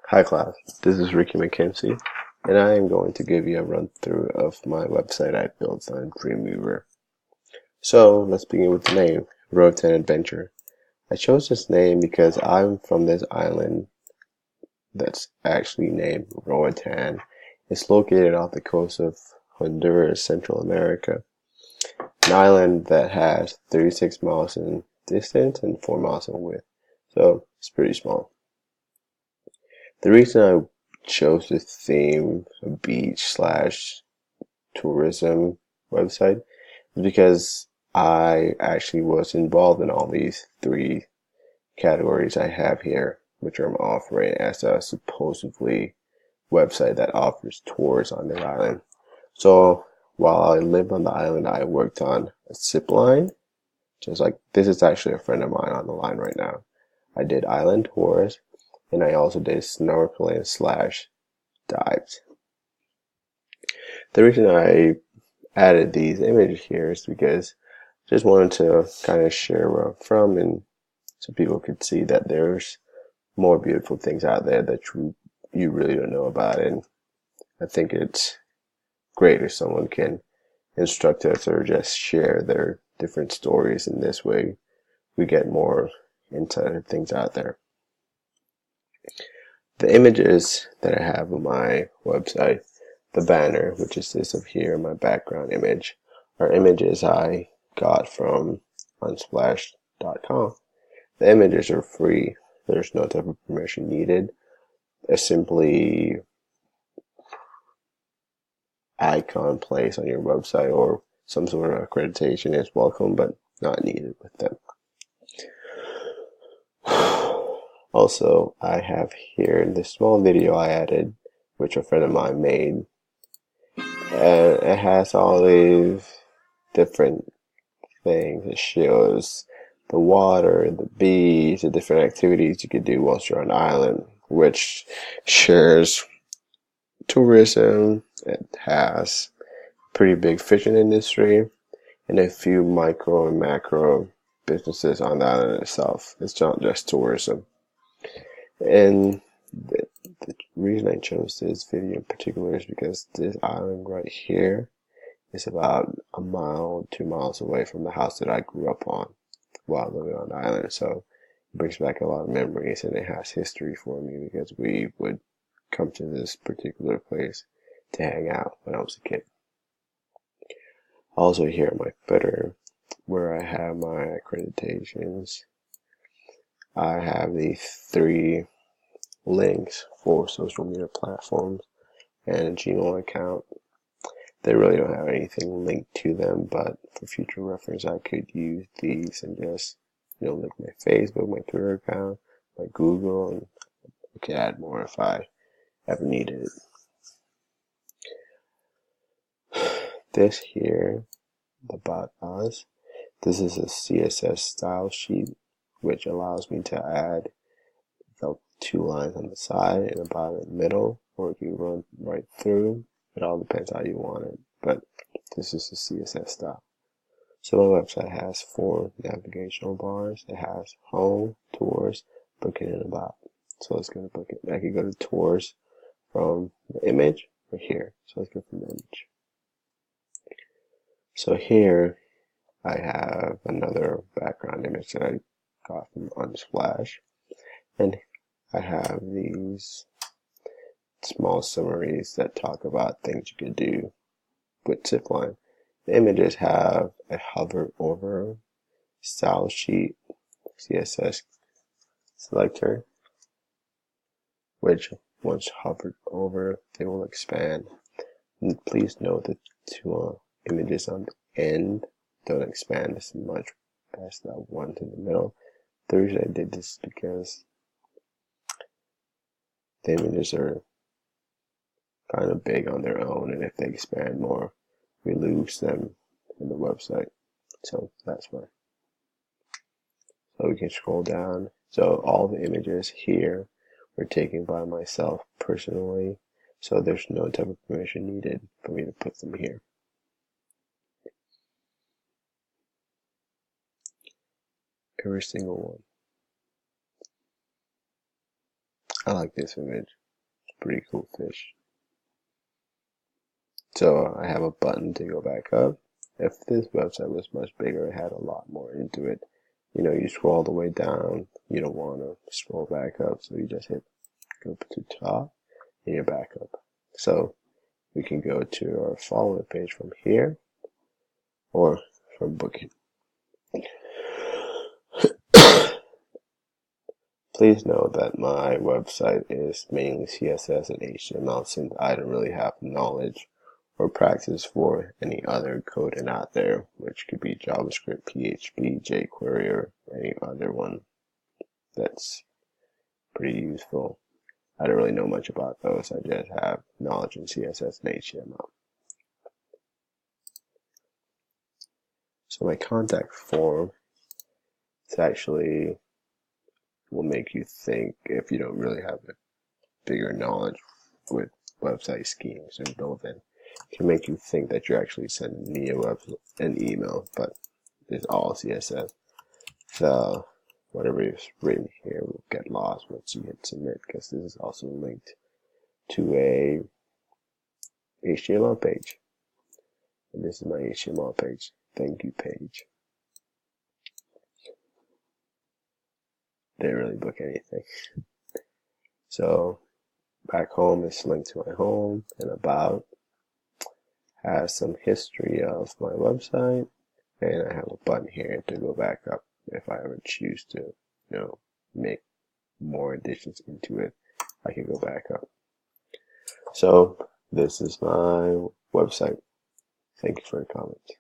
Hi class, this is Ricky McKenzie, and I am going to give you a run through of my website I built on Dreamweaver. So let's begin with the name, Roatan Adventure. I chose this name because I'm from this island that's actually named Roatan. It's located off the coast of Honduras, Central America, an island that has 36 miles in distance and 4 miles in width, so it's pretty small. The reason I chose the theme a beach slash tourism website is because I actually was involved in all these three categories I have here, which I'm offering as a supposedly website that offers tours on the island. So while I lived on the island, I worked on a zip line, just like this is actually a friend of mine on the line right now. I did island tours, and I also did snorkeling slash dives. The reason I added these images here is because I just wanted to kind of share where I'm from, and so people could see that there's more beautiful things out there that you really don't know about. And I think it's great if someone can instruct us or just share their different stories. In this way, we get more into things out there. The images that I have on my website, the banner, which is this of here, my background image, are images I got from unsplash.com. The images are free. There's no type of permission needed. A simply icon placed on your website or some sort of accreditation is welcome, but not needed with them. Also, I have here this small video I added, which a friend of mine made, and it has all these different things. It shows the water, the beach, the different activities you could do whilst you're on the island, which shares tourism. It has pretty big fishing industry and a few micro and macro businesses on the island itself. It's not just tourism. And the reason I chose this video in particular is because this island right here is about a mile, 2 miles away from the house that I grew up on while living on the island. So it brings back a lot of memories, and it has history for me because we would come to this particular place to hang out when I was a kid. Also here on my footer, where I have my accreditations, I have the three links for social media platforms and a Gmail account. They really don't have anything linked to them, but for future reference, I could use these and just, link my Facebook, my Twitter account, my Google, and I could add more if I ever needed it. This here, the About Us, this is a CSS style sheet, which allows me to add the two lines on the side and about in the middle, or it can run right through. It all depends how you want it, but this is the CSS style. So my website has 4 navigational bars. It has home, tours, booking, and about. So let's go to booking. I can go to tours from the image or here. So let's go from the image. So here I have another background image that I got from Unsplash. And I have these small summaries that talk about things you could do with Zipline. The images have a hover over style sheet CSS selector, which once hovered over, they will expand. And please note that two images on the end don't expand as much as that one to the middle. The reason I did this is because the images are kind of big on their own, and if they expand more, we lose them in the website. So that's why. So we can scroll down. So all the images here were taken by myself personally, so there's no type of permission needed for me to put them here. Every single one. I like this image. It's a pretty cool fish. So I have a button to go back up. If this website was much bigger, it had a lot more into it. You know, you scroll all the way down, you don't want to scroll back up, so you just hit go to top and you're back up. So we can go to our following page from here or from booking. Please know that my website is mainly CSS and HTML since I don't really have knowledge or practice for any other coding out there, which could be JavaScript, PHP, jQuery, or any other one that's pretty useful. I don't really know much about those. I just have knowledge in CSS and HTML. So my contact form, it's actually will make you think if you don't really have a bigger knowledge with website schemes and building. It can make you think that you're actually sending me an email, but it's all CSS. So whatever is written here will get lost once you hit submit, because this is also linked to a HTML page. And this is my HTML page. Thank you page. Didn't really book anything. So back home is linked to my home, and about has some history of my website, and I have a button here to go back up if I ever choose to, make more additions into it. I can go back up. So this is my website. Thank you for your comments.